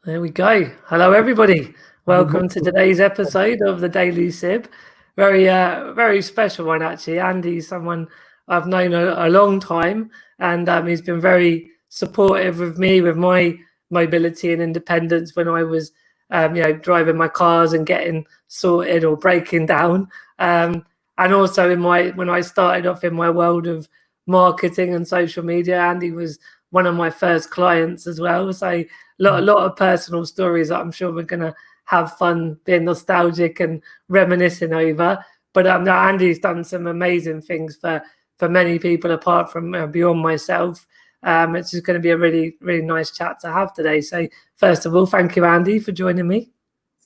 There we go. Hello, everybody. Good Welcome to today's episode of the Daily Sib. Very special one, actually. Andy's someone I've known a long time, and he's been very supportive of me with my mobility and independence when I was, driving my cars and getting sorted or breaking down. And also when I started off in my world of marketing and social media, Andy was one of my first clients as well. So a lot of personal stories that I'm sure we're going to have fun being nostalgic and reminiscing over. But no, Andy's done some amazing things for many people apart from beyond myself. It's just going to be a really nice chat to have today. So first of all, thank you, Andy, for joining me.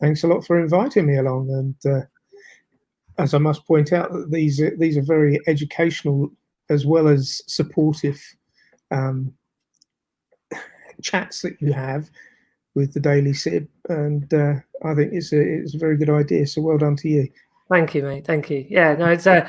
Thanks a lot for inviting me along. And as I must point out, these are very educational as well as supportive chats that you have with the Daily Sib, and I think it's a very good idea. So well done to you. Thank you, mate. Thank you. Yeah, no, it's I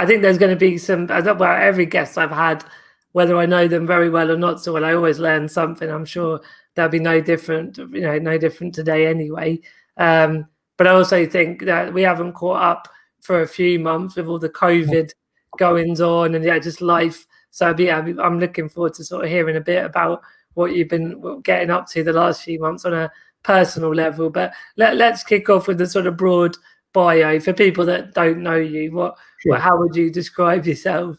think there's going to be some. Well, every guest I've had, whether I know them very well or not, so well, I always learn something. I'm sure there'll be no different. No different today anyway. But I also think that we haven't caught up for a few months with all the COVID goings on and just life. So I'm looking forward to sort of hearing a bit about what you've been getting up to the last few months on a personal level. But let's kick off with the sort of broad bio for people that don't know you. How would you describe yourself?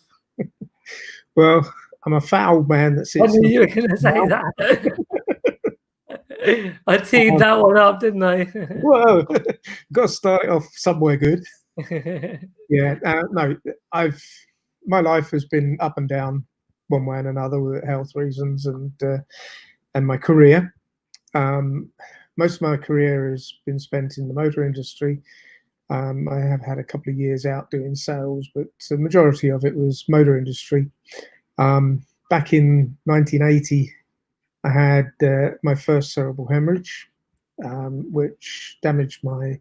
Well, I'm a fat old man that sits. I knew you were going to say that. I teed that one up, didn't I? Well, got to start it off somewhere good. Yeah, no, my life has been up and down one way and another with health reasons and my career. Most of my career has been spent in the motor industry. I have had a couple of years out doing sales, but the majority of it was motor industry. Back in 1980, I had my first cerebral hemorrhage, which damaged my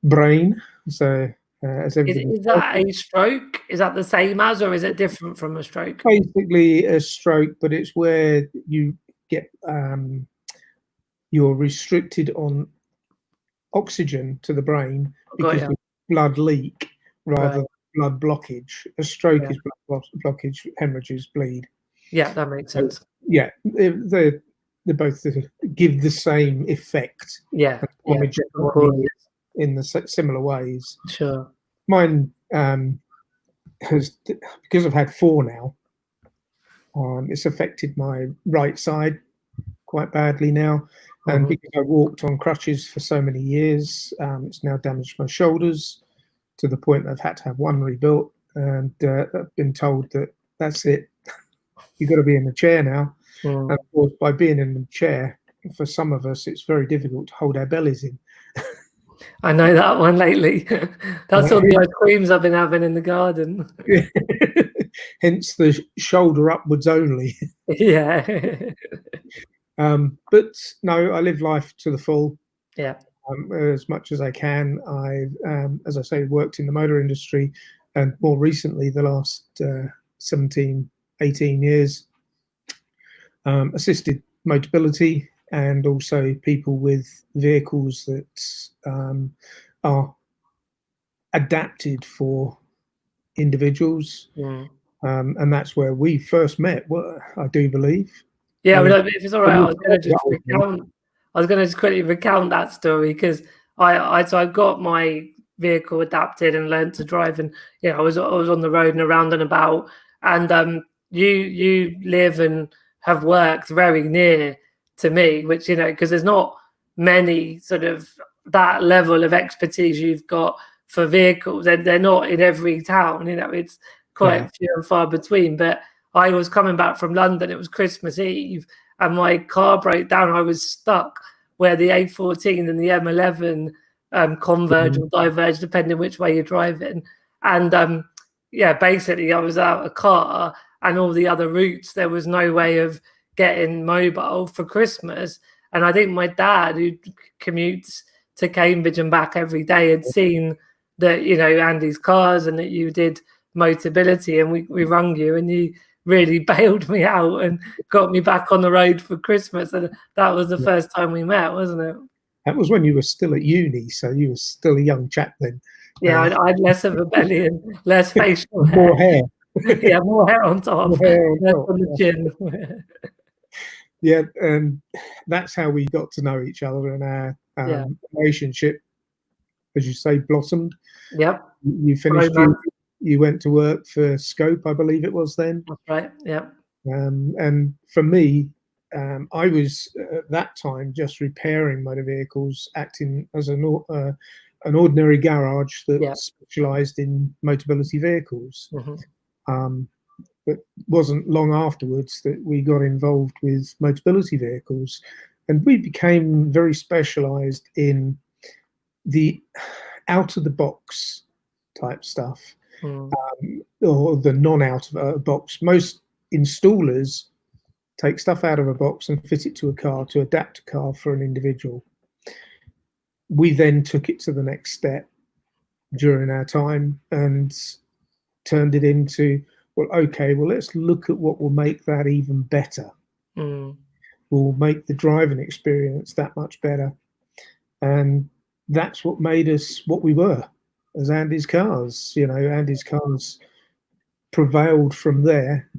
brain. So is that a stroke? Is that the same as, or is it different from a stroke? Basically a stroke, but it's where you get you're restricted on oxygen to the brain because of blood leak rather than blood blockage. A stroke is blood blockage, hemorrhages bleed. Yeah, that makes sense. So, yeah, they both give the same effect. Yeah, in the similar ways. Sure. Mine has, because I've had 4 now, it's affected my right side quite badly now. And because I walked on crutches for so many years, it's now damaged my shoulders to the point I've had to have one rebuilt. And I've been told that that's it. You've got to be in the chair now. And of course, by being in the chair, for some of us, it's very difficult to hold our bellies in. I know that one lately. That's all the ice creams I've been having in the garden. Hence the shoulder upwards only. Yeah. But no, I live life to the full. Yeah. As much as I can. I've, as I say, worked in the motor industry, and more recently, the last 17, 18 years, assisted mobility and also people with vehicles that are adapted for individuals. And that's where we first met, I do believe. Yeah, if it's all right, I was going to just quickly recount that story because I got my vehicle adapted and learned to drive, and I was on the road and around and about. And you live and have worked very near to me, which because there's not many sort of that level of expertise you've got for vehicles. They're not in every town. It's quite few and far between. But I was coming back from London. It was Christmas Eve, and my car broke down. I was stuck where the A14 and the M11 converge or diverge, depending which way you're driving. And basically, I was out of car, and all the other routes, there was no way of getting mobile for Christmas. And I think my dad, who commutes to Cambridge and back every day, had seen that Andy's cars and that you did Motability, and we rung you, and you really bailed me out and got me back on the road for Christmas, and that was the Yeah. first time we met, wasn't it? That was when you were still at uni, so you were still a young chap then. Yeah, I had less of a belly and less facial hair. More hair. Yeah, more hair on top, More hair on less top, on the yeah. chin. Yeah, and that's how we got to know each other, and our Yeah. relationship, as you say, blossomed. Yep. You finished, you went to work for Scope, I believe it was then. That's right, yep. And for me, I was at that time just repairing motor vehicles, acting as an ordinary garage that Yeah. specialised in Motability vehicles. Mhm. But wasn't long afterwards that we got involved with Motability vehicles, and we became very specialised in the out of the box type stuff, or the non-out of a box. Most installers take stuff out of a box and fit it to a car, to adapt a car for an individual. We then took it to the next step during our time and turned it into, well, okay, well, let's look at what will make that even better. Will make the driving experience that much better. And that's what made us what we were as Andy's Cars. You know, Andy's Cars prevailed from there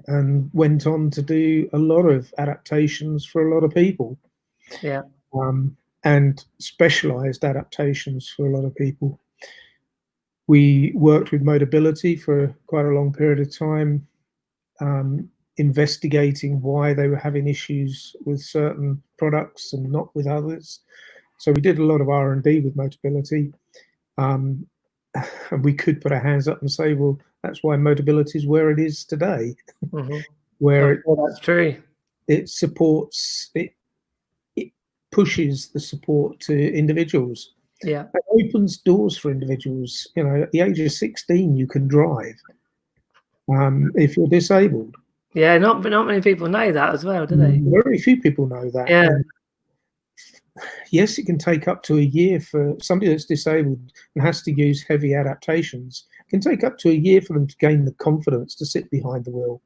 and went on to do a lot of adaptations for a lot of people. Yeah. And specialized adaptations for a lot of people. We worked with Motability for quite a long period of time, investigating why they were having issues with certain products and not with others. So we did a lot of R&D with Motability, and we could put our hands up and say, well, that's why Motability is where it is today. Where that's true. It supports, it pushes the support to individuals. Yeah. It opens doors for individuals. You know, at the age of 16, you can drive if you're disabled. Yeah, not many people know that as well, do they? Very few people know that. Yeah. And yes, it can take up to a year for somebody that's disabled and has to use heavy adaptations. It can take up to a year for them to gain the confidence to sit behind the wheel.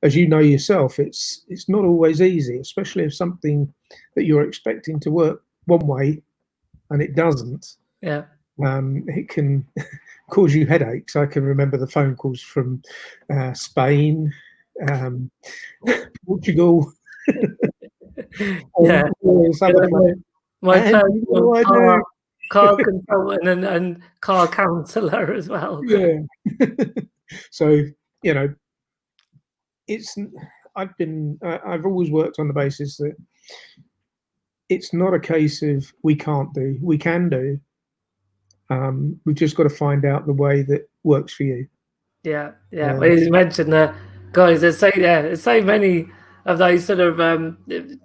As you know yourself, it's not always easy, especially if something that you're expecting to work one way and it doesn't. Yeah. It can cause you headaches. I can remember the phone calls from Spain, Portugal. Yeah. My personal car consultant and car counsellor as well. Yeah. So, you know, I've always worked on the basis that it's not a case of we can't do, we can do. We've just got to find out the way that works for you. Yeah, yeah. Well, you mentioned that, guys. There's so many of those sort of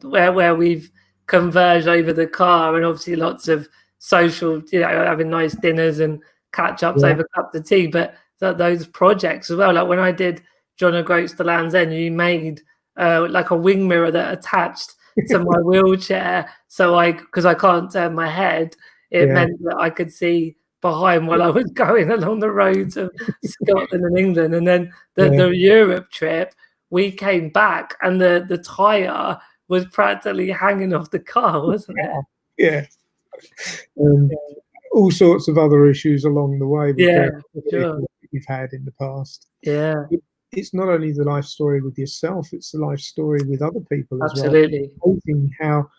where we've converged over the car, and obviously lots of social, you know, having nice dinners and catch ups over cups of tea. But those projects as well, like when I did John O'Groats to Land's End, you made like a wing mirror that attached to my wheelchair, so because I can't turn my head, it meant that I could see behind while I was going along the roads of Scotland and England. And then the Europe trip, we came back and the tyre was practically hanging off the car, wasn't it? Yeah. All sorts of other issues along the way with that you've had in the past. Yeah. It's not only the life story with yourself, it's the life story with other people as well. Absolutely. How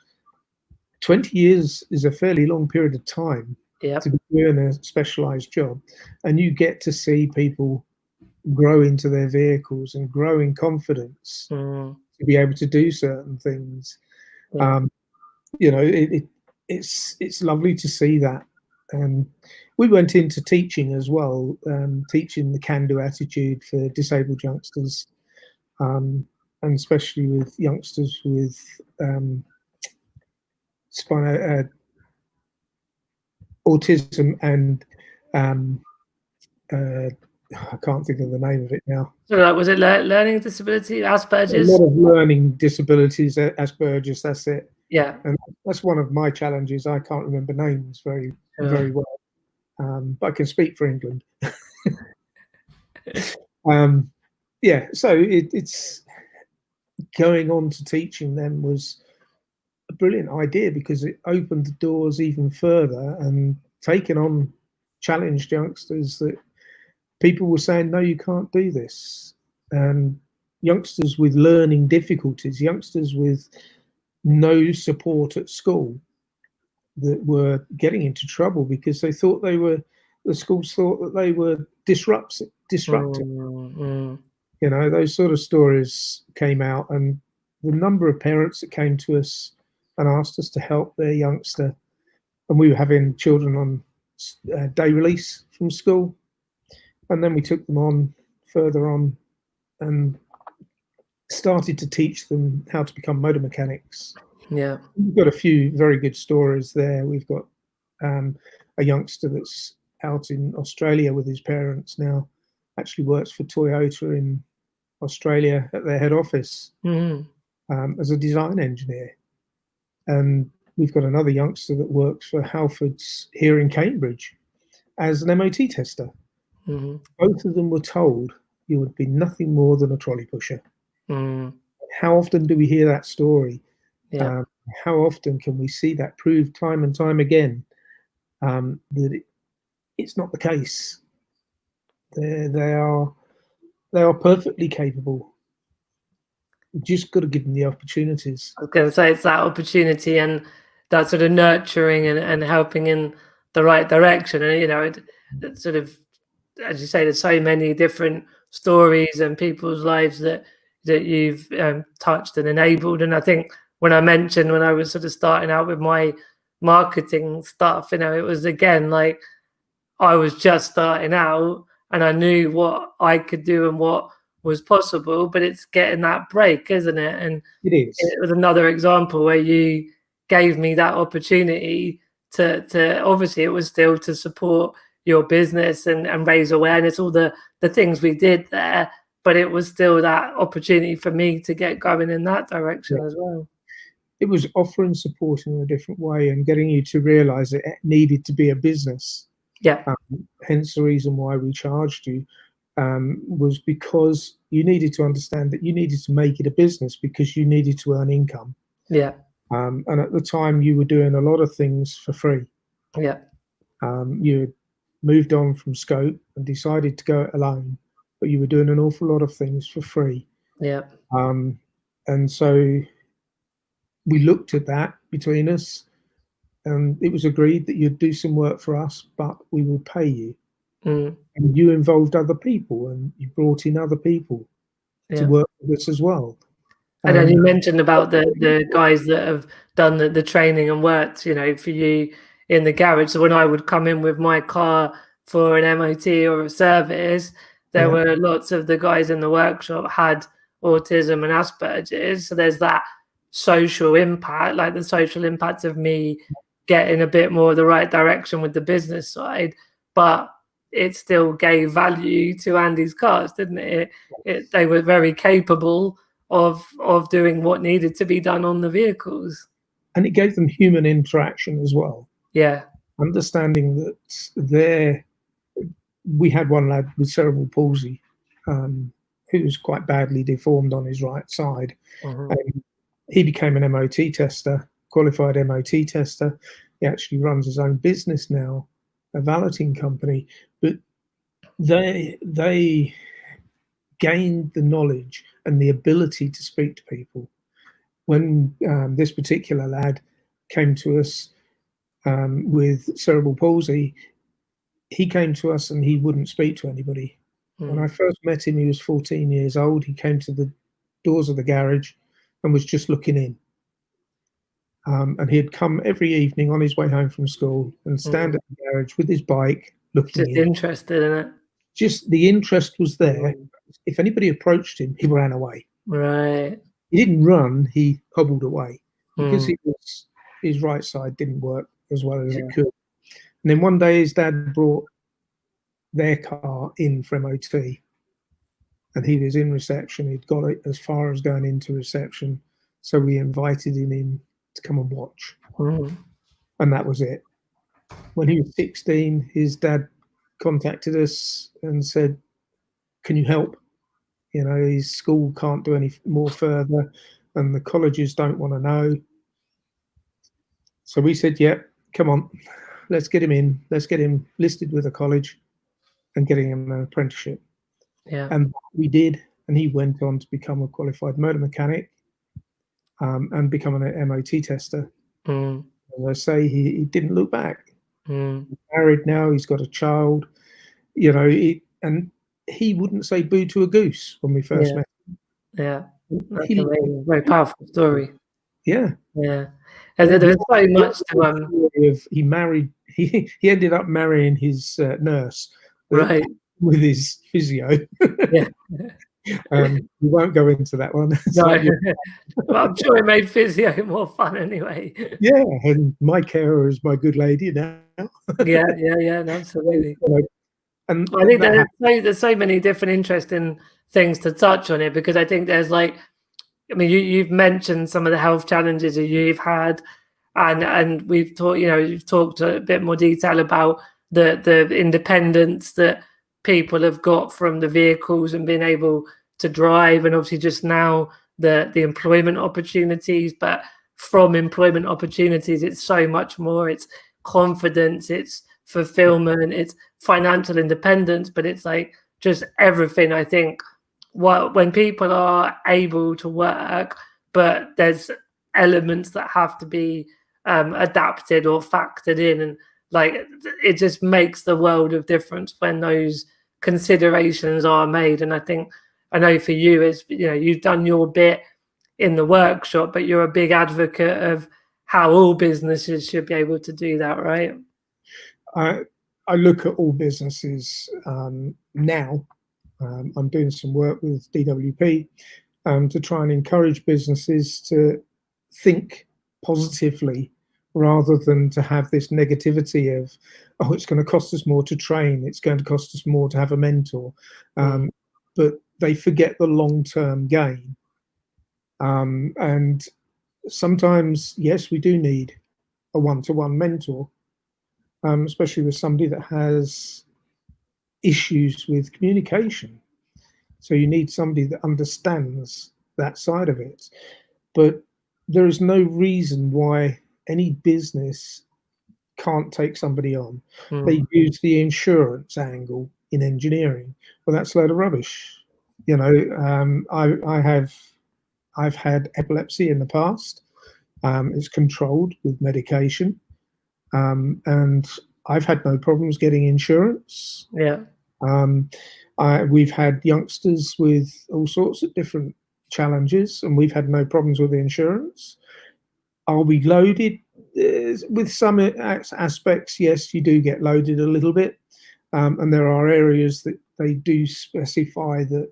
20 years is a fairly long period of time to be doing a specialized job, and you get to see people grow into their vehicles and grow in confidence to be able to do certain things. You know, it's lovely to see that. And we went into teaching as well, teaching the can-do attitude for disabled youngsters, and especially with youngsters with autism and I can't think of the name of it now. So was it learning disability, Asperger's? A lot of learning disabilities, Asperger's, that's it. Yeah. And that's one of my challenges. I can't remember names very well, but I can speak for England. yeah, so it's going on to teaching them was a brilliant idea because it opened the doors even further and taken on challenged youngsters that people were saying, no, you can't do this. And youngsters with learning difficulties, youngsters with no support at school that were getting into trouble because they thought the schools thought that they were disruptive. Mm. You know, those sort of stories came out, and the number of parents that came to us and asked us to help their youngster, and we were having children on day release from school, and then we took them on further on and started to teach them how to become motor mechanics. Yeah. We've got a few very good stories there. We've got a youngster that's out in Australia with his parents now, actually works for Toyota in Australia at their head office as a design engineer. And we've got another youngster that works for Halfords here in Cambridge as an MOT tester. Both of them were told you would be nothing more than a trolley pusher. How often do we hear that story? Yeah. How often can we see that proved time and time again that it's not the case? They are perfectly capable. You've just got to give them the opportunities. I was going to say it's that opportunity and that sort of nurturing and helping in the right direction. And, you know, it sort of, as you say, there's so many different stories and people's lives that you've touched and enabled. And I think when I mentioned when I was sort of starting out with my marketing stuff, you know, it was again like I was just starting out and I knew what I could do and what was possible, but it's getting that break, isn't it? And It is. it was another example where you gave me that opportunity to obviously it was still to support your business and raise awareness, all the things we did there, but it was still that opportunity for me to get going in that Yeah. direction as well. It was offering support in a different way and getting you to realize it needed to be a business. Yeah. Hence the reason why we charged you was because you needed to understand that you needed to make it a business because you needed to earn income. Yeah. And at the time, you were doing a lot of things for free. Yeah. You had moved on from Scope and decided to go it alone, but you were doing an awful lot of things for free. Yeah. And so we looked at that between us, and it was agreed that you'd do some work for us, but we would pay you. And you involved other people, and you brought in other people to Yeah. work with us as well. And then And you mentioned about the guys that have done the training and worked, you know, for you in the garage. So when I would come in with my car for an MOT or a service, there yeah, were lots of the guys in the workshop had autism and Asperger's. So there's that social impact, like the social impact of me getting a bit more the right direction with the business side, but it still gave value to Andy's cars, didn't it? They were very capable of doing what needed to be done on the vehicles. and it gave them human interaction as well. Yeah. Understanding that we had one lad with cerebral palsy who was quite badly deformed on his right side. And he became an MOT tester, qualified MOT tester. He actually runs his own business now, a valeting company. But they gained the knowledge and the ability to speak to people. When this particular lad came to us with cerebral palsy, he came to us and he wouldn't speak to anybody. When I first met him, he was 14 years old. He came to the doors of the garage and was just looking in. And he'd come every evening on his way home from school and stand at the garage with his bike looking Just in. interested in it. Just the interest was there. If anybody approached him, he ran away. Right. He didn't run, he hobbled away because his right side didn't work as well as it could. And then one day his dad brought their car in for MOT and he was in reception. He'd got it as far as going into reception. So we invited him in to come and watch. And that was it. When he was 16, his dad contacted us and said, can you help? You know, his school can't do any more further, and the colleges don't want to know. So we said, "Yeah, come on, let's get him in. Let's get him listed with a college and getting him an apprenticeship." Yeah. And we did, and he went on to become a qualified motor mechanic, and become an MOT tester. Mm. As I say, he didn't look back. Mm. He's married now. He's got a child. You know, and he wouldn't say boo to a goose when we first Yeah. met. Yeah. That's He, amazing. Very powerful story. yeah. Yeah. Yeah, There's so he much to he married. He ended up marrying his nurse right. with his physio. Yeah. We won't go into that one. It's No. like, Well, I'm sure it made physio more fun anyway. yeah, and my carer is my good lady now. Yeah, yeah, yeah, no, absolutely. And I think that happened. there's so many different interesting things to touch on it, because I think there's like, I mean, you've mentioned some of the health challenges that you've had, and we've talked, you've talked a bit more detail about the independence that people have got from the vehicles and being able to drive, and obviously just now the employment opportunities. But from employment opportunities, it's so much more. It's confidence, it's fulfillment, it's financial independence, but it's like just everything. I think when people are able to work, but there's elements that have to be adapted or factored in, and like it just makes the world of difference when those considerations are made. And I think, I know for you, is you've done your bit in the workshop, but you're a big advocate of how all businesses should be able to do that, right? I look at all businesses now. I'm doing some work with DWP to try and encourage businesses to think positively rather than to have this negativity of, oh, it's going to cost us more to train, it's going to cost us more to have a mentor. But they forget the long-term gain. And sometimes, yes, we do need a one-to-one mentor, especially with somebody that has issues with communication. So you need somebody that understands that side of it. But there is no reason why any business can't take somebody on. They use the insurance angle in engineering. Well, that's a load of rubbish. I've had epilepsy in the past. It's controlled with medication, and I've had no problems getting insurance. Yeah. We've had youngsters with all sorts of different challenges, and we've had no problems with the insurance. Are we loaded? With some aspects, yes, you do get loaded a little bit, and there are areas that they do specify that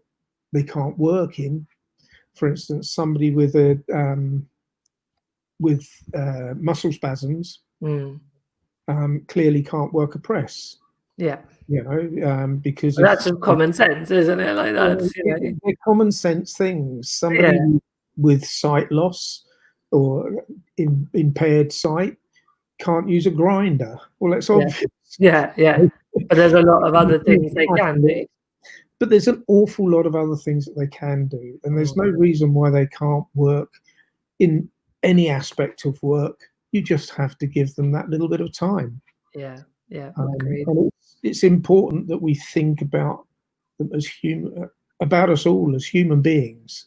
they can't work in. For instance, somebody with muscle spasms clearly can't work a press. Yeah. Because Well, that's just common sense, isn't it? Like that's they're common sense things. Somebody yeah. with sight loss or impaired sight can't use a grinder. Well, that's obvious. Yeah, yeah. But there's a lot of other things they can do. But there's an awful lot of other things that they can do, and there's no reason why they can't work in any aspect of work. You just have to give them that little bit of time. Yeah, yeah, agreed. And it's important that we think about them as human, about us all as human beings.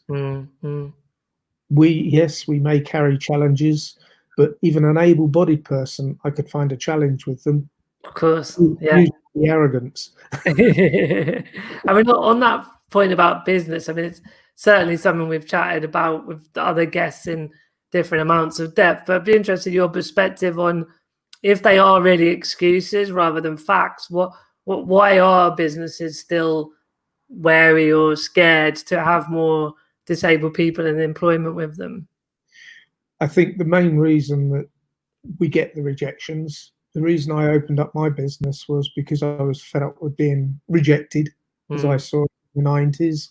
Yes, we may carry challenges, but even an able-bodied person, I could find a challenge with them. Of course, yeah. Usually the arrogance. I mean, on that point about business, I mean, it's certainly something we've chatted about with the other guests in different amounts of depth, but I'd be interested in your perspective on if they are really excuses rather than facts. Why are businesses still wary or scared to have more disabled people in employment with them? I think the main reason that we get the rejections, the reason I opened up my business was because I was fed up with being rejected, as I saw in the 90s,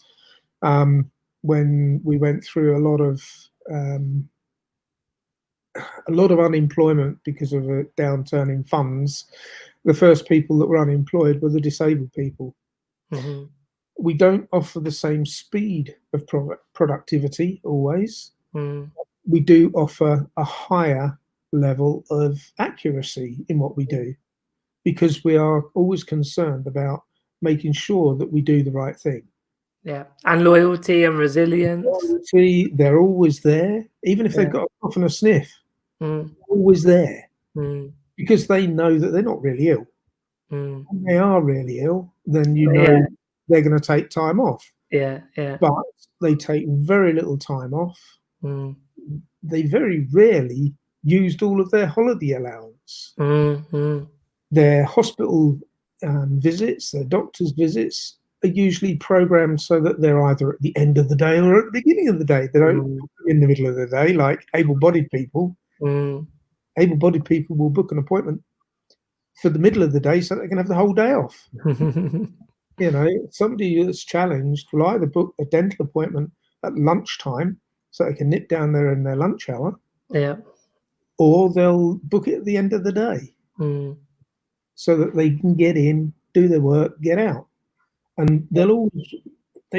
when we went through a lot of unemployment because of a downturn in funds. The first people that were unemployed were the disabled people. We don't offer the same speed of productivity always. Mm. We do offer a higher level of accuracy in what we do, because we are always concerned about making sure that we do the right thing. Yeah, and loyalty and resilience. Loyalty, they're always there, even if they've Yeah. got a cough and a sniff, Mm. always there, Mm. because they know that they're not really ill. Mm. When they are really ill, then you know Yeah, they're going to take time off. yeah, yeah. But they take very little time off. Mm. They very rarely used all of their holiday allowance. Mm. Mm. Their hospital visits, their doctor's visits are usually programmed so that they're either at the end of the day or at the beginning of the day. They don't Mm. book them in the middle of the day like able-bodied people. Mm. Able-bodied people will book an appointment for the middle of the day so they can have the whole day off. You know, somebody that's challenged will either book a dental appointment at lunchtime so they can nip down there in their lunch hour, Yeah. or they'll book it at the end of the day Mm. so that they can get in, do their work, get out. And they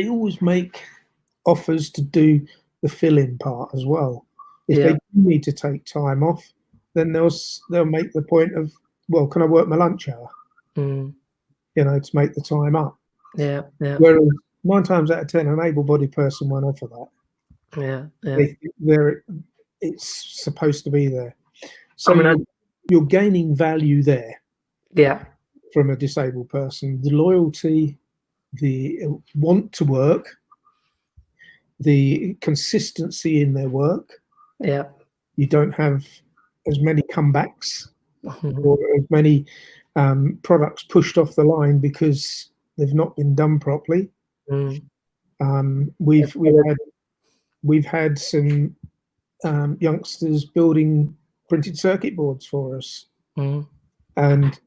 always make offers to do the fill-in part as well. If they Yeah. do need to take time off, then they'll make the point of, well, can I work my lunch hour? Mm. You know, to make the time up. Yeah, yeah, Whereas 9 times out of 10, an able-bodied person won't offer that. yeah, yeah. They think it's supposed to be there. I So mean, you're gaining value there yeah, from a disabled person. The loyalty, the want to work, the consistency in their work. yeah. You don't have as many comebacks Mhm. or as many products pushed off the line because they've not been done properly. Mm. We've had some youngsters building printed circuit boards for us, Mm. and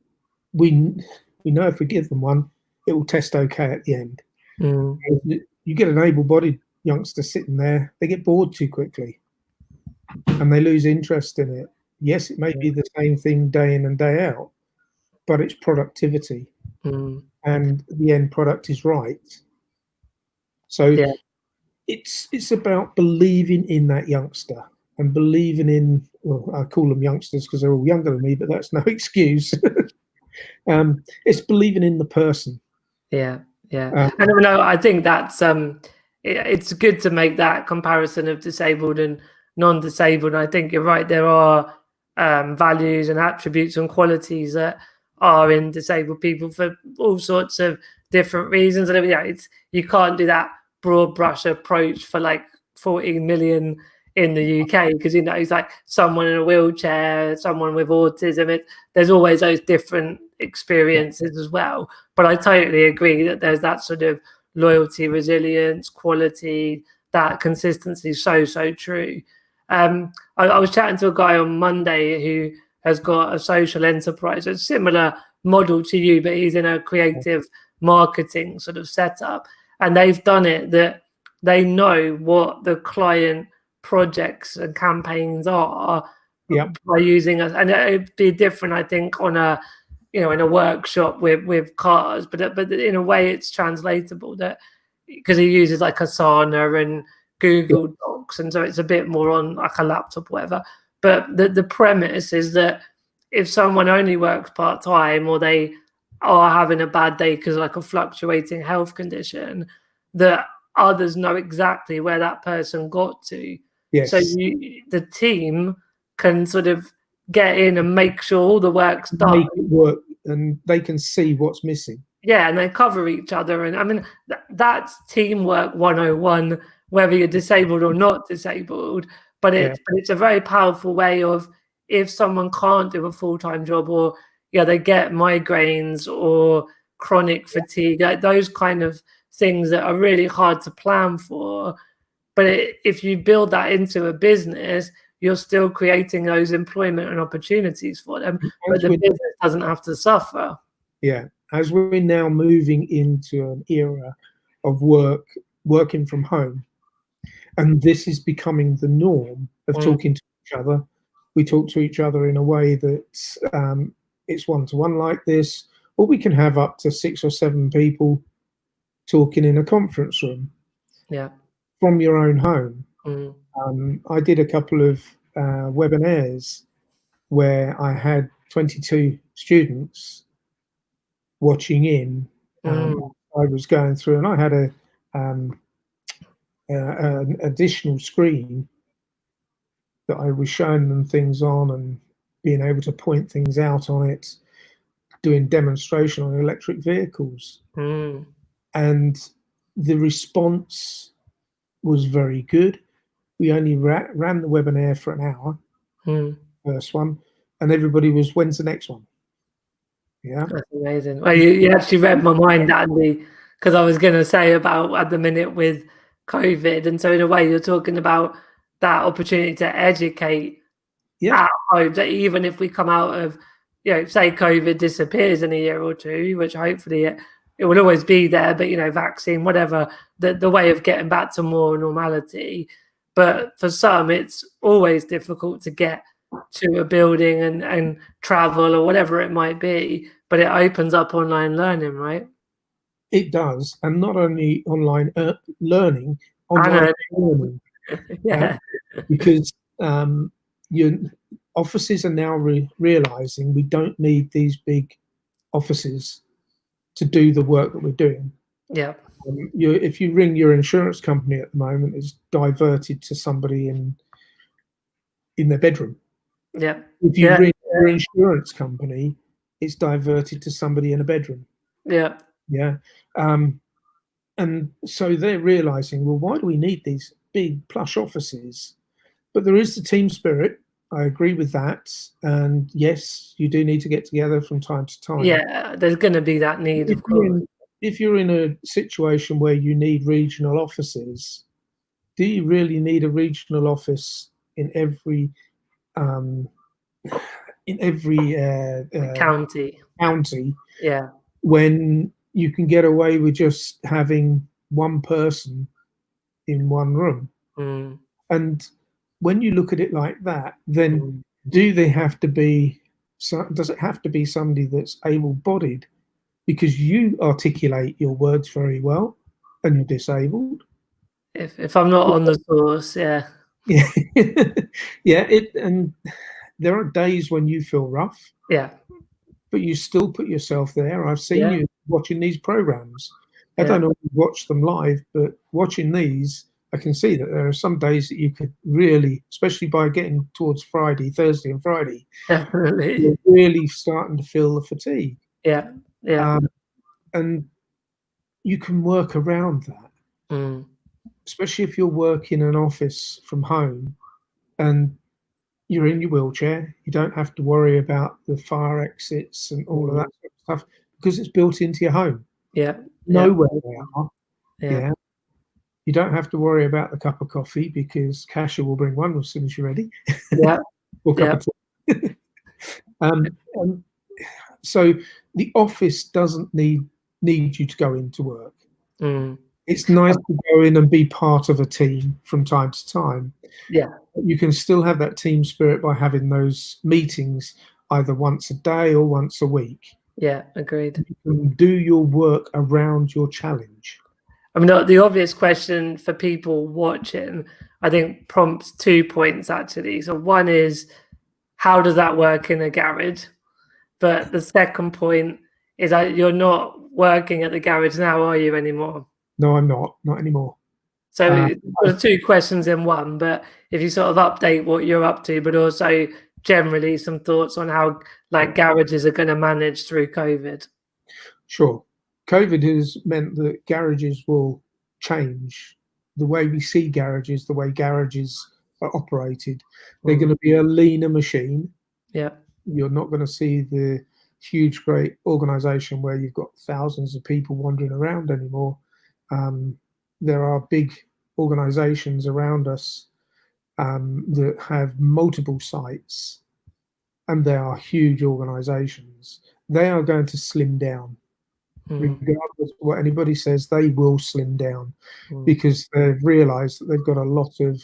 we know if we give them one, it will test okay at the end. Mm. You get an able-bodied youngster sitting there, they get bored too quickly, and they lose interest in it. Yes, it may be the same thing day in and day out, but it's productivity, Mm. and the end product is right. So Yeah, it's about believing in that youngster and believing in, well, I call them youngsters because they're all younger than me, but that's no excuse. It's believing in the person. yeah, yeah. Um, And no, I think that's it's good to make that comparison of disabled and non-disabled. I think you're right. There are values and attributes and qualities that are in disabled people for all sorts of different reasons. And yeah, it's you can't do that broad brush approach for like 14 million in the UK because it's like someone in a wheelchair, someone with autism. There's always those different experiences as well. But I totally agree that there's that sort of loyalty, resilience, quality, that consistency is so true. I was chatting to a guy on Monday who has got a social enterprise, a similar model to you, but he's in a creative marketing sort of setup. And they've done it that they know what the client projects and campaigns are yeah, by using us. And it'd be different, I think, on a in a workshop with cars, but in a way it's translatable that because he uses like Asana and yeah, Google Docs, and so it's a bit more on like a laptop or whatever. But the premise is that if someone only works part time or they are having a bad day because like a fluctuating health condition, that others know exactly where that person got to. So yes, the team can sort of get in and make sure all the work's done. make it work, and they can see what's missing. Yeah, and they cover each other. And I mean, that's teamwork 101, whether you're disabled or not disabled. But Yeah, it's a very powerful way of if someone can't do a full-time job or they get migraines or chronic fatigue, like those kind of things that are really hard to plan for. But if you build that into a business, you're still creating those employment and opportunities for them, but as the we business doesn't have to suffer. yeah, as we're now moving into an era of working from home, and this is becoming the norm of Mm, talking to each other. We talk to each other in a way that it's one-to-one like this, or we can have up to 6 or 7 people talking in a conference room Yeah. from your own home. Mm. I did a couple of webinars where I had 22 students watching in. Mm. I was going through, and I had um, an additional screen that I was showing them things on and being able to point things out on it, doing demonstration on electric vehicles. Mm. And the response was very good. We only ran the webinar for an hour, Mm. first one, and everybody was, when's the next one? Yeah. That's amazing. Well, you actually read my mind, Andy, because I was going to say about at the minute with COVID. And so, in a way, you're talking about that opportunity to educate Yeah. at home, that even if we come out of, say COVID disappears in a year or two, which hopefully it will always be there, but, vaccine, whatever, the way of getting back to more normality. But for some, it's always difficult to get to a building and travel or whatever it might be, but it opens up online learning, right? It does. And not only online learning, I online know. learning. Yeah. Because your offices are now realizing we don't need these big offices to do the work that we're doing. Yeah. If you ring your insurance company at the moment, it's diverted to somebody in their bedroom. Yeah. If you Yeah. ring your insurance company, it's diverted to somebody in a bedroom. Yeah. Yeah. And so they're realizing, well, why do we need these big plush offices? But there is the team spirit. I agree with that. And yes, you do need to get together from time to time. Yeah. There's going to be that need, If of course. if you're in a situation where you need regional offices, do you really need a regional office in every um, County. county Yeah. when you can get away with just having one person in one room? Mm. And when you look at it like that, then Mm. do they have to be? Does it have to be somebody that's able-bodied? Because you articulate your words very well, and you're disabled. If I'm not on the source, yeah. Yeah, yeah. And there are days when you feel rough, Yeah. but you still put yourself there. I've seen Yeah. you watching these programs. I Yeah. don't always watch them live, but watching these, I can see that there are some days that you could really, especially by getting towards Friday, Thursday, and Friday, you're Definitely. really starting to feel the fatigue. Yeah. Yeah. And you can work around that, Mm. especially if you're working in an office from home and you're in your wheelchair. You don't have to worry about the fire exits and all of Mm. that sort of stuff because it's built into your home. Yeah. Yeah. Know where they are. Yeah. Yeah. You don't have to worry about the cup of coffee because Kasha will bring one as soon as you're ready, Yeah. or cup Yeah. of tea. And so the office doesn't need you to go into work. Mm. It's nice to go in and be part of a team from time to time. Yeah. You can still have that team spirit by having those meetings either once a day or once a week. Yeah. Agreed. You can do your work around your challenge. I mean, the obvious question for people watching, I think, prompts 2 points actually. So one is, how does that work in a garage? But the second point is that you're not working at the garage now, are you, anymore? No, I'm not anymore. So sort of 2 questions in one, but if you sort of update what you're up to, but also generally some thoughts on how, like, garages are gonna manage through COVID. Sure. COVID has meant that garages will change the way we see garages, the way garages are operated. They're Mm. going to be a leaner machine. Yeah. You're not going to see the huge, great organization where you've got thousands of people wandering around anymore. There are big organizations around us that have multiple sites, and they are huge organizations. They are going to slim down. Mm. Regardless of what anybody says, they will slim down Mm. because they've realized that they've got a lot of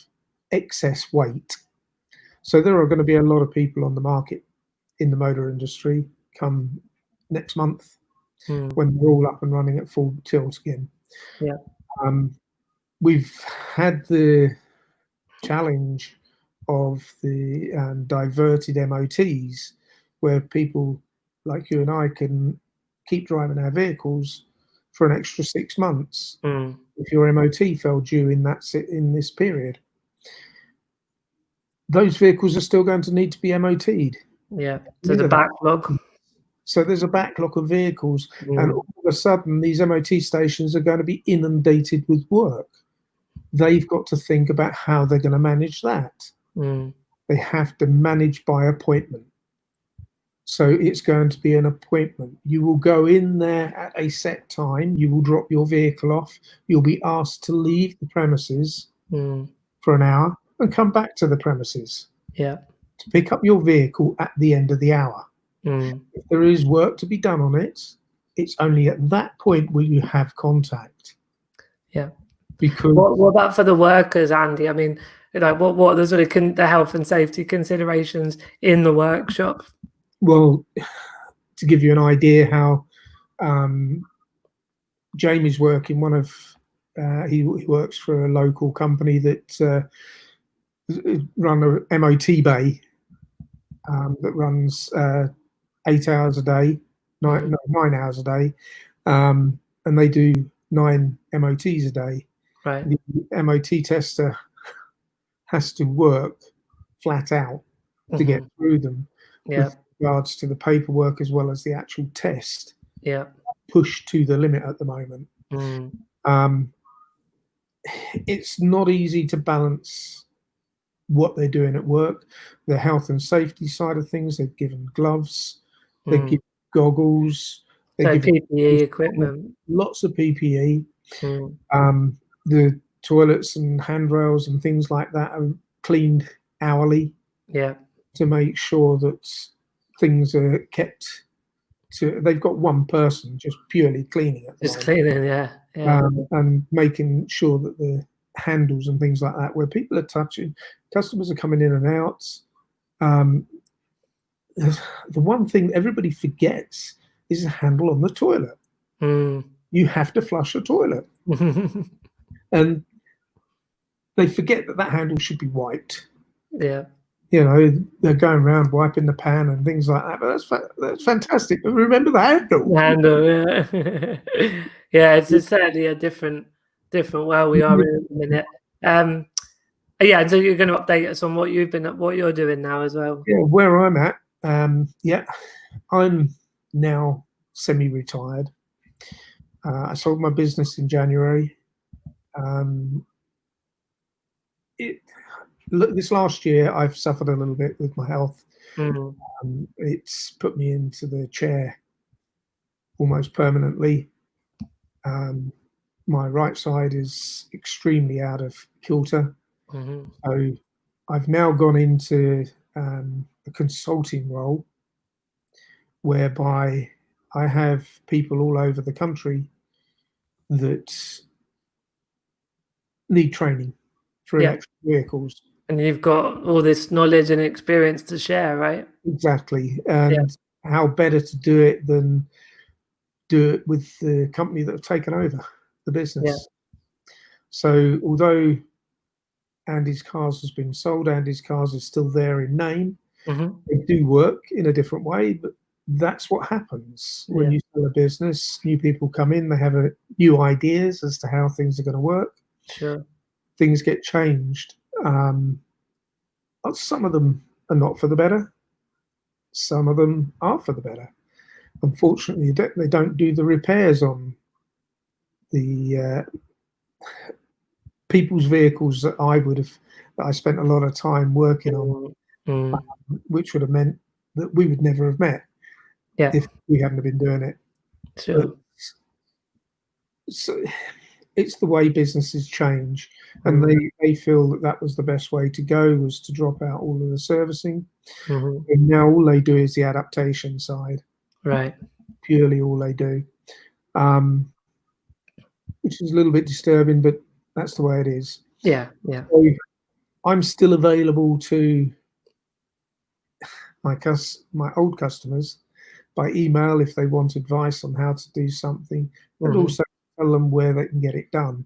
excess weight. So there are going to be a lot of people on the market in the motor industry come next month Mm. when we're all up and running at full tilt again. Yeah. We've had the challenge of the diverted MOTs, where people like you and I can keep driving our vehicles for an extra 6 months if your MOT fell due in this period. Those vehicles are still going to need to be MOT'd. Yeah. So the backlog. So there's a backlog of vehicles, and all of a sudden these MOT stations are going to be inundated with work. They've got to think about how they're going to manage that. They have to manage by appointment. So it's going to be an appointment. You will go in there at a set time. You will drop your vehicle off. You'll be asked to leave the premises for an hour and come back to the premises to pick up your vehicle at the end of the hour. If there is work to be done on it, it's only at that point where you have contact. Yeah. Because what about for the workers, Andy? I mean, like what are the sort of the health and safety considerations in the workshop? Well, to give you an idea how Jamie's working, he works for a local company that run a MOT bay that runs 8 hours a day, 9 hours a day, and they do 9 MOTs a day. Right. The MOT tester has to work flat out to get through them with regards to the paperwork as well as the actual test. Yeah. Pushed to the limit at the moment. It's not easy to balance what they're doing at work, the health and safety side of things. They're given gloves, they're given goggles, they're given PPE equipment, lots of PPE. The toilets and handrails and things like that are cleaned hourly. Yeah. To make sure that things are kept to. They've got one person just purely cleaning at the moment. Cleaning, yeah. And making sure that the handles and things like that, where people are touching, customers are coming in and out. The one thing everybody forgets is the handle on the toilet. You have to flush a toilet. And they forget that handle should be wiped. Yeah. You know, they're going around wiping the pan and things like that. But that's fantastic. But remember the handle. Yeah. Yeah, it's certainly a different world we are in at the minute. Yeah, so you're going to update us on what you're doing now as well. Yeah, where I'm at. I'm now semi-retired. I sold my business in January. This last year, I've suffered a little bit with my health. It's put me into the chair almost permanently. My right side is extremely out of kilter. So I've now gone into a consulting role whereby I have people all over the country that need training for electric vehicles. And you've got all this knowledge and experience to share, right? Exactly. And how better to do it than do it with the company that have taken over the business. So although Andy's Cars has been sold, Andy's Cars is still there in name. They do work in a different way, but that's what happens when you sell a business. New people come in, they have new ideas as to how things are going to work. Sure. Things get changed. Some of them are not for the better. Some of them are for the better. Unfortunately, they don't do the repairs on the people's vehicles that I spent a lot of time working on, which would have meant that we would never have met if we hadn't have been doing it. Sure. So it's the way businesses change, and they feel that was the best way to go, was to drop out all of the servicing. And now all they do is the adaptation side. Right. Purely all they do, which is a little bit disturbing, but that's the way it is. Yeah. So I'm still available to my old customers by email if they want advice on how to do something, and also tell them where they can get it done.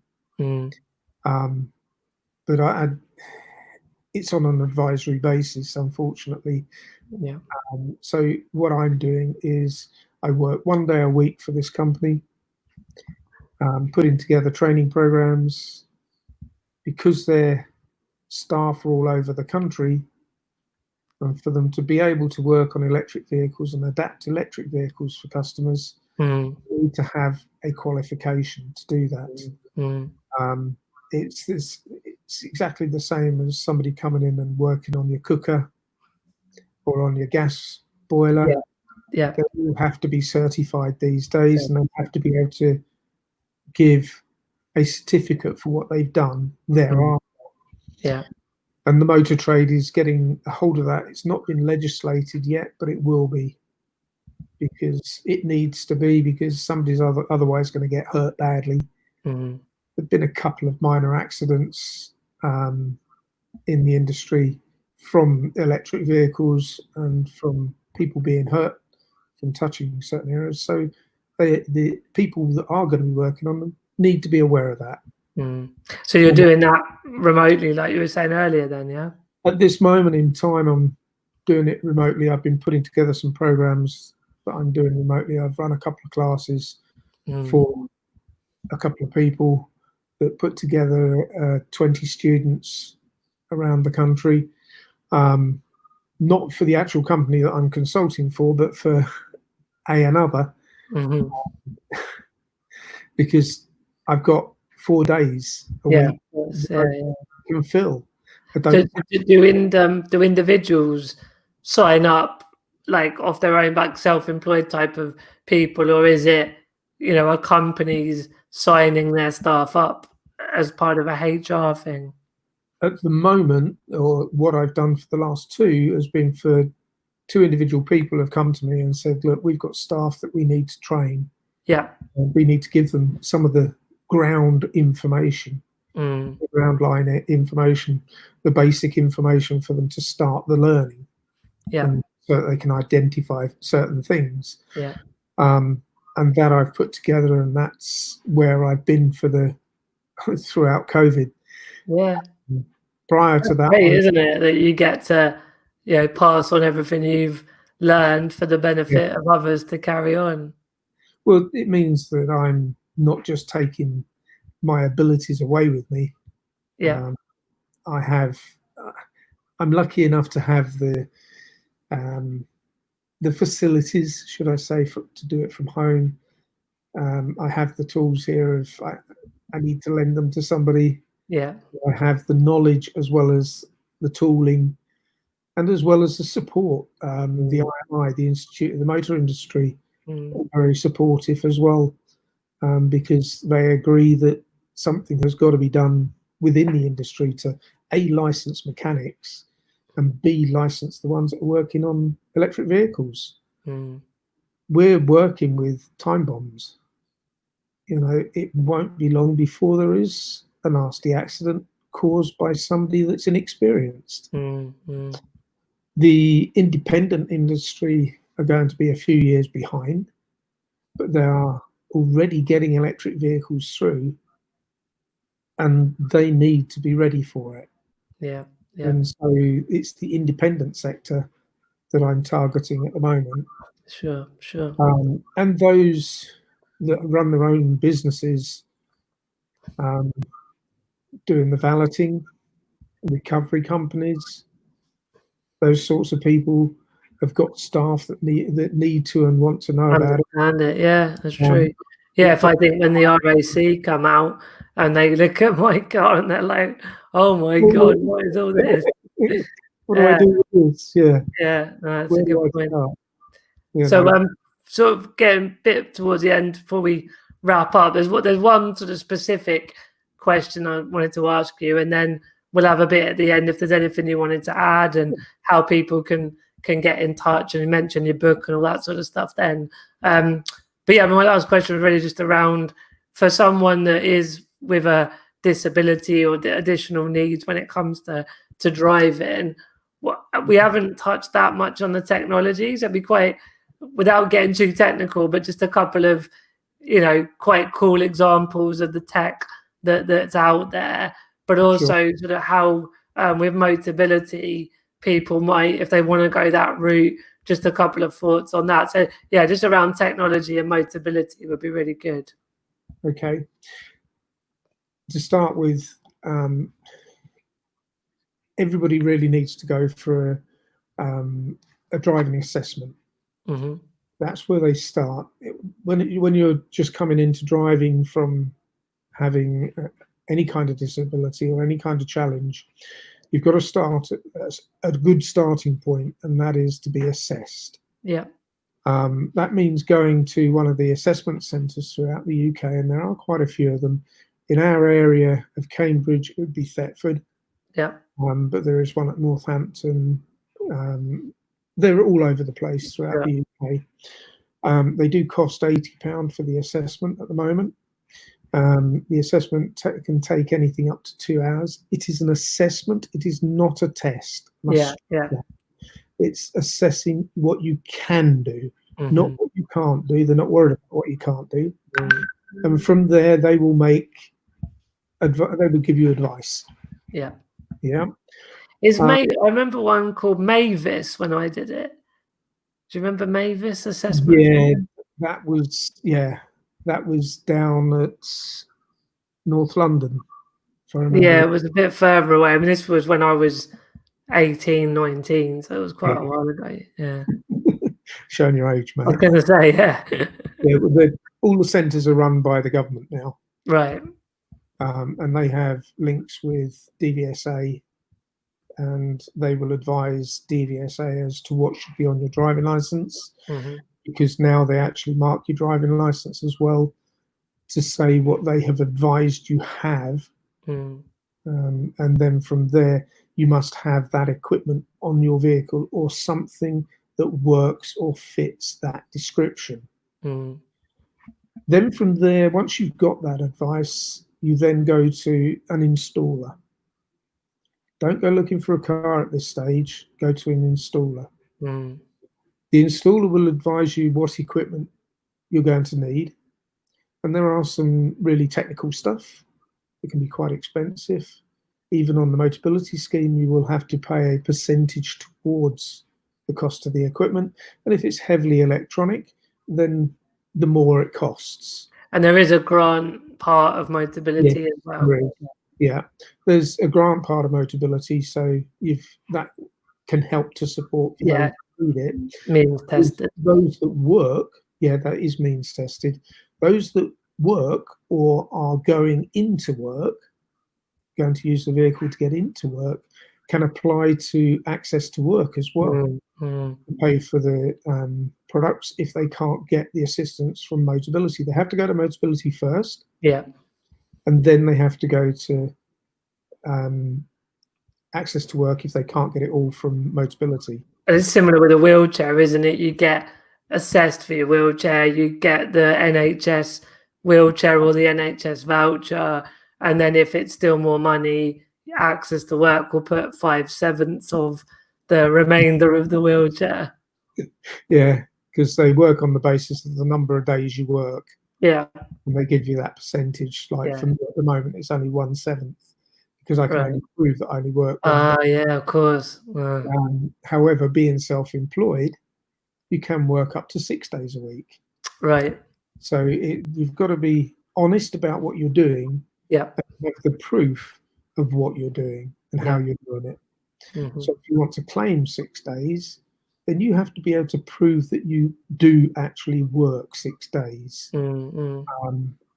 But it's on an advisory basis, unfortunately. Yeah. So what I'm doing is I work 1 day a week for this company, putting together training programs. Because their staff are all over the country, and for them to be able to work on electric vehicles and adapt electric vehicles for customers, you need to have a qualification to do that. It's exactly the same as somebody coming in and working on your cooker or on your gas boiler. Yeah. They all have to be certified these days, and they have to be able to give a certificate for what they've done thereafter. Yeah. And the motor trade is getting a hold of that. It's not been legislated yet, but it will be, because it needs to be, because somebody's otherwise going to get hurt badly. There've been a couple of minor accidents in the industry from electric vehicles and from people being hurt from touching certain areas. So the people that are going to be working on them need to be aware of that. So you're doing that remotely, like you were saying earlier then, yeah? At this moment in time, I'm doing it remotely. I've been putting together some programs that I'm doing remotely. I've run a couple of classes for a couple of people that put together 20 students around the country. Not for the actual company that I'm consulting for, but for another, because I've got 4 days a week I can fill. Do individuals sign up like off their own back, self-employed type of people, or is it, you know, a company's signing their staff up as part of a HR thing? At the moment, or what I've done for the last 2 has been for 2 individual people have come to me and said, look, we've got staff that we need to train. Yeah. And we need to give them some of the ground information, the ground line information, the basic information for them to start the learning. And so that they can identify certain things. Yeah. And that I've put together, and that's where I've been for throughout COVID. Yeah. Prior to that, great, isn't it, that you get to, you know, pass on everything you've learned for the benefit of others to carry on? Well, it means that I'm not just taking my abilities away with me. I'm lucky enough to have the facilities, should I say, to do it from home. I have the tools here. If I need to lend them to somebody, I have the knowledge as well as the tooling, and as well as the support. The IMI, the Institute of the Motor Industry, are very supportive as well, because they agree that something has got to be done within the industry to A, license mechanics, and B, license the ones that are working on electric vehicles. We're working with time bombs. You know, it won't be long before there is a nasty accident caused by somebody that's inexperienced. The independent industry are going to be a few years behind, but they are already getting electric vehicles through, and they need to be ready for it. And so it's the independent sector that I'm targeting at the moment. Sure. And those that run their own businesses, doing the valeting, recovery companies, those sorts of people have got staff that need to and want to know about it. Yeah, that's true. If I think when the RAC come out and they look at my car and they're like, "Oh my God, what is all this? What do I do with this?" No, that's a good point. So, sort of getting a bit towards the end before we wrap up. There's one sort of specific question I wanted to ask you, and then we'll have a bit at the end if there's anything you wanted to add and how people can get in touch, and you mentioned your book and all that sort of stuff then. But yeah, my last question was really just around, for someone that is with a disability or the additional needs when it comes to driving, we haven't touched that much on the technology, so it'd be quite, without getting too technical, but just a couple of quite cool examples of the tech that's out there, but also Sure. sort of how with Motability, people might, if they want to go that route, just a couple of thoughts on that. So yeah, just around technology and Motability would be really good. Okay. To start with, everybody really needs to go for a driving assessment. Mm-hmm. That's where they start. When you're just coming into driving from having any kind of disability or any kind of challenge, you've got to start at a good starting point, and that is to be assessed. Yeah. That means going to one of the assessment centres throughout the UK, and there are quite a few of them. In our area of Cambridge, it would be Thetford. Yeah. But there is one at Northampton. They're all over the place throughout the UK. They do cost £80 for the assessment at the moment. The assessment can take anything up to 2 hours. It is an assessment. It is not a test. Yeah. It's assessing what you can do, not Mm-hmm. what you can't do. They're not worried about what you can't do. And from there, they will give you advice. Yeah. Yeah. I remember one called Mavis when I did it. Do you remember Mavis assessment? Yeah, that was down at North London, if I remember. Yeah, it was a bit further away. I mean, this was when I was 18, 19, so it was quite a while ago. Yeah. Showing your age, mate. I was going to say, yeah. Yeah, all the centres are run by the government now. Right. And they have links with DVSA, and they will advise DVSA as to what should be on your driving licence, because now they actually mark your driving licence as well to say what they have advised you have. And then from there, you must have that equipment on your vehicle or something that works or fits that description. Then from there, once you've got that advice, you then go to an installer. Don't go looking for a car at this stage. Go to an installer. The installer will advise you what equipment you're going to need. And there are some really technical stuff. It can be quite expensive. Even on the Motability scheme, you will have to pay a percentage towards the cost of the equipment. And if it's heavily electronic, then the more it costs. And there is a grant part of Motability as well. Yeah, there's a grant part of Motability, so that can help to support for those who need it. Means tested. Those that work, that is means tested. Those that work or are going into work, going to use the vehicle to get into work, can apply to access to work as well. Pay for the products if they can't get the assistance from Motability. They have to go to Motability first. Yeah. And then they have to go to access to work if they can't get it all from Motability. And it's similar with a wheelchair, isn't it? You get assessed for your wheelchair, you get the NHS wheelchair or the NHS voucher, and then if it's still more money, access to work will put 5/7 of the remainder of the wheelchair. Yeah, because they work on the basis of the number of days you work. Yeah. And they give you that percentage. Like for me at the moment, it's only 1/7 because I can only prove that I only work. Yeah, of course. However, being self-employed, you can work up to 6 days a week. Right. So you've got to be honest about what you're doing. Yeah. And have the proof of what you're doing and how you're doing it. So if you want to claim 6 days, then you have to be able to prove that you do actually work 6 days. And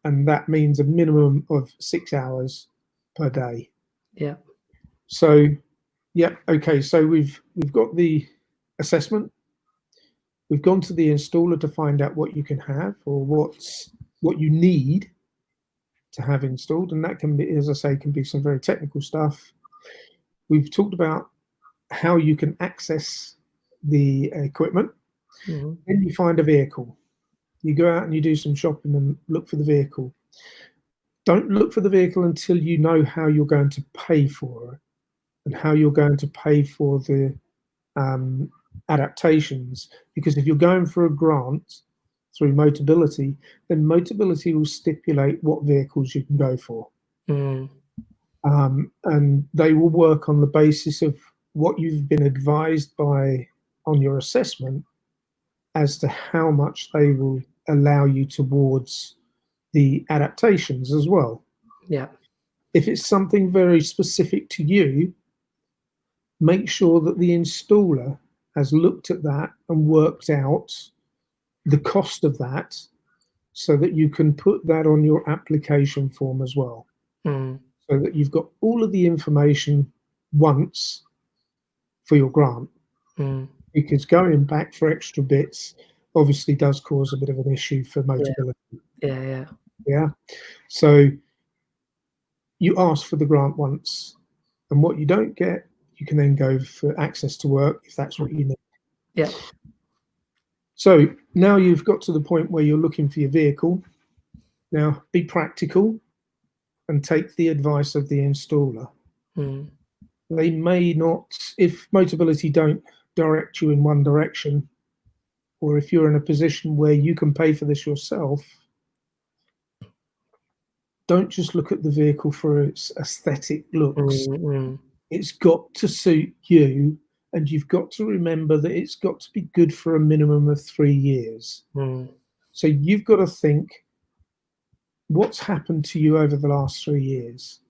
that means a minimum of 6 hours per day. Yeah. So, okay. So we've got the assessment. We've gone to the installer to find out what you can have or what you need to have installed, and that can be, as I say, can be some very technical stuff. We've talked about how you can access the equipment. Then you find a vehicle. You go out and you do some shopping and look for the vehicle. Don't look for the vehicle until you know how you're going to pay for it and how you're going to pay for the adaptations. Because if you're going for a grant through Motability, then Motability will stipulate what vehicles you can go for. Mm. And they will work on the basis of what you've been advised by on your assessment as to how much they will allow you towards the adaptations as well. Yeah. If it's something very specific to you, make sure that the installer has looked at that and worked out the cost of that so that you can put that on your application form as well. Mm. So that you've got all of the information once for your grant. Mm. Because going back for extra bits obviously does cause a bit of an issue for Motability. Yeah. So you ask for the grant once, and what you don't get, you can then go for access to work if that's what you need. Yeah. So now you've got to the point where you're looking for your vehicle. Now be practical and take the advice of the installer. Mm. They may not, if Motability don't direct you in one direction, or if you're in a position where you can pay for this yourself, don't just look at the vehicle for its aesthetic looks. Mm. It's got to suit you, and you've got to remember that it's got to be good for a minimum of 3 years. Mm. So you've got to think, what's happened to you over the last 3 years?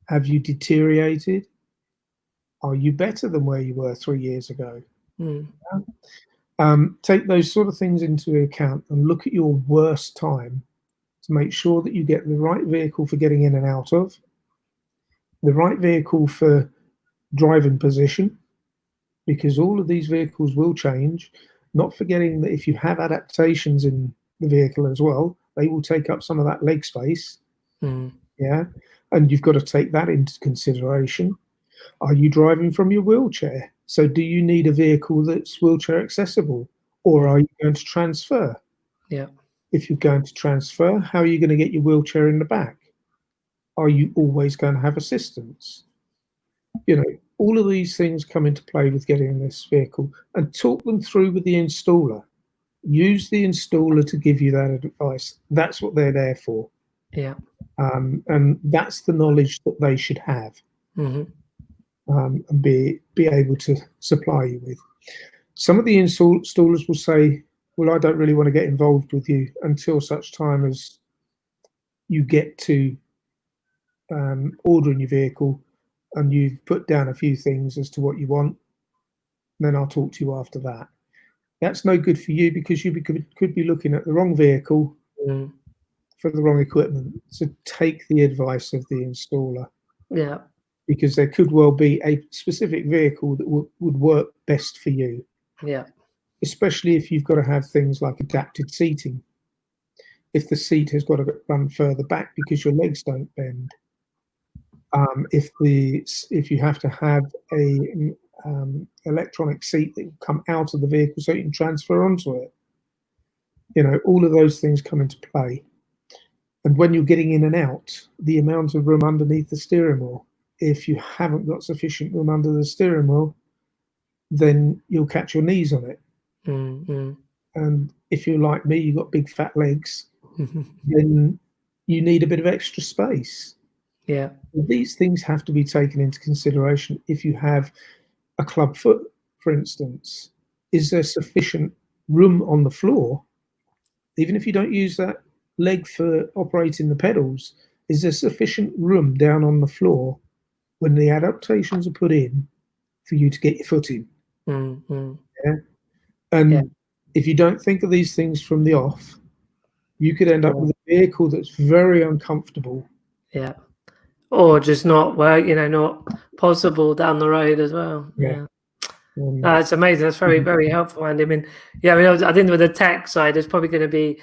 Have you deteriorated? Are you better than where you were 3 years ago? Mm. Take those sort of things into account and look at your worst time to make sure that you get the right vehicle for getting in and out of, the right vehicle for driving position, because all of these vehicles will change. Not forgetting that if you have adaptations in the vehicle as well, they will take up some of that leg space. Mm. Yeah. And you've got to take that into consideration. Are you driving from your wheelchair? So do you need a vehicle that's wheelchair accessible, or are you going to transfer? Yeah. If you're going to transfer, how are you going to get your wheelchair in the back? Are you always going to have assistance? You know, all of these things come into play with getting this vehicle, and talk them through with the installer. Use the installer to give you that advice. That's what they're there for. Yeah. And that's the knowledge that they should have. Mm-hmm. And be able to supply you with. Some of the installers will say, well, I don't really want to get involved with you until such time as you get to ordering your vehicle and you've put down a few things as to what you want. Then I'll talk to you after that. That's no good for you, because you could be looking at the wrong vehicle for the wrong equipment. So take the advice of the installer. Yeah. Because there could well be a specific vehicle that would work best for you. Yeah. Especially if you've got to have things like adapted seating. If the seat has got to run further back because your legs don't bend. If you have to have a electronic seat that will come out of the vehicle so you can transfer onto it. You know, all of those things come into play. And when you're getting in and out, the amount of room underneath the steering wheel. If you haven't got sufficient room under the steering wheel, then you'll catch your knees on it. Mm-hmm. And if you're like me, you've got big fat legs, then you need a bit of extra space. Yeah. These things have to be taken into consideration. If you have a club foot, for instance, is there sufficient room on the floor? Even if you don't use that leg for operating the pedals, is there sufficient room down on the floor when the adaptations are put in for you to get your foot in? Mm-hmm. Yeah? And if you don't think of these things from the off, you could end up with a vehicle that's very uncomfortable. Yeah. Or just not work, not possible down the road as well. Yeah. It's amazing. That's very, very helpful, Andy. I mean, I think with the tech side, there's probably going to be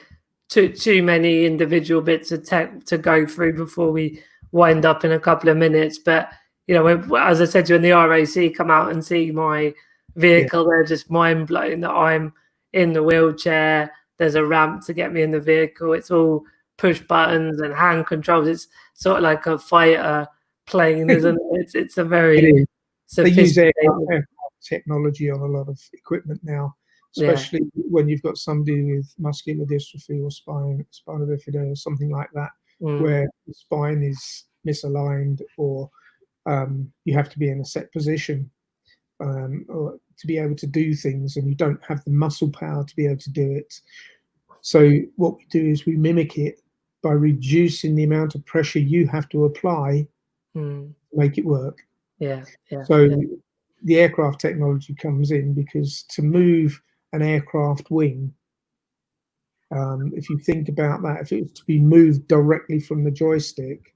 too many individual bits of tech to go through before we wind up in a couple of minutes. But as I said to you, when the RAC come out and see my vehicle, they're just mind blown that I'm in the wheelchair. There's a ramp to get me in the vehicle. It's all push buttons and hand controls. It's sort of like a fighter plane, isn't it? It's a very They use sophisticated aircraft technology on a lot of equipment now. especially when you've got somebody with muscular dystrophy or spinal bifida or something like that, where the spine is misaligned, or you have to be in a set position or to be able to do things, and you don't have the muscle power to be able to do it. So what we do is we mimic it by reducing the amount of pressure you have to apply to make it work. So the aircraft technology comes in, because to move an aircraft wing, if you think about that, if it was to be moved directly from a joystick,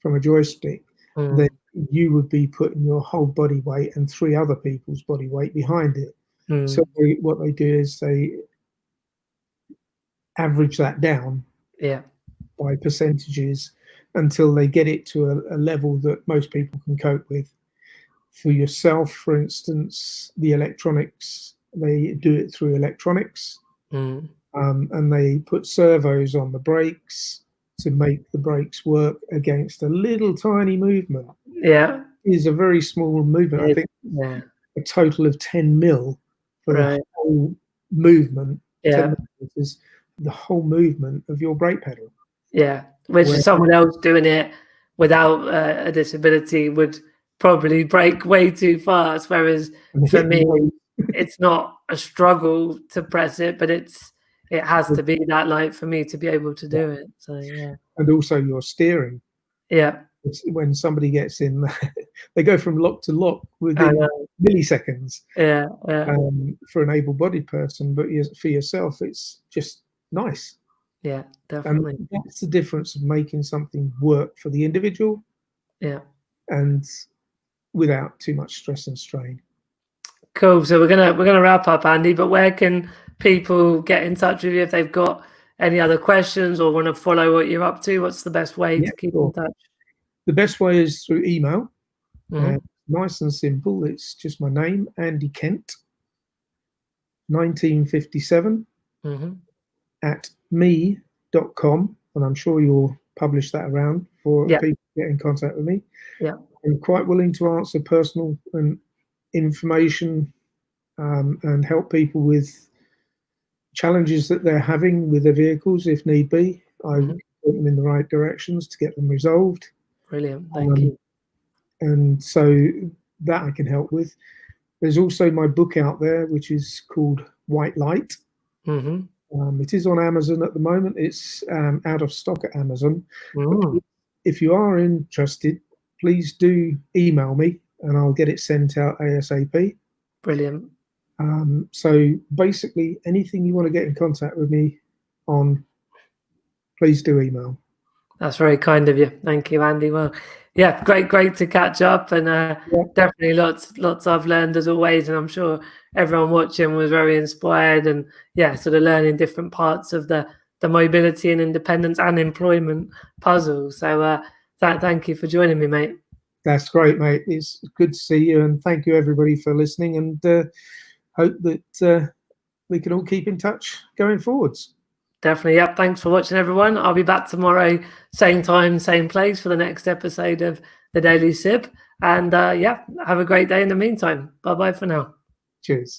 then you would be putting your whole body weight and 3 other people's body weight behind it. So what they do is they average that down by percentages until they get it to a level that most people can cope with. For yourself, for instance, the electronics, they do it through electronics, and they put servos on the brakes to make the brakes work against a little tiny movement. It is a very small movement. I think a total of 10 mil for the whole movement. 10 millimeters, the whole movement of your brake pedal. Which is someone else doing it without a disability would probably brake way too fast. Whereas for me, it's not a struggle to press it, but it has to be that light for me to be able to do it. So and also your steering. When somebody gets in, they go from lock to lock within milliseconds. For an able-bodied person, but for yourself, it's just nice. Definitely. And that's the difference of making something work for the individual. And without too much stress and strain. Cool. So we're gonna wrap up, Andy. But where can people get in touch with you if they've got any other questions or want to follow what you're up to? What's the best way to keep in touch? The best way is through email. Nice and simple. It's just my name, Andy Kent, 1957 at me.com, and I'm sure you'll publish that around for people to get in contact with me. I'm quite willing to answer personal and information and help people with challenges that they're having with their vehicles if need be. I put them in the right directions to get them resolved. Brilliant, thank you. And so that I can help with. There's also my book out there, which is called White Light. It is on Amazon at the moment. It's out of stock at Amazon. If you are interested, please do email me and I'll get it sent out ASAP. Brilliant. So basically, anything you want to get in contact with me on, please do email. That's very kind of you. Thank you, Andy. Well, yeah, great to catch up, and definitely lots I've learned as always, and I'm sure everyone watching was very inspired, and sort of learning different parts of the mobility and independence and employment puzzle. So thank you for joining me, mate. That's great, mate. It's good to see you, and thank you everybody for listening, and hope that we can all keep in touch going forwards. Definitely. Yep. Thanks for watching, everyone. I'll be back tomorrow, same time, same place, for the next episode of the Daily Sib. And have a great day in the meantime. Bye-bye for now. Cheers.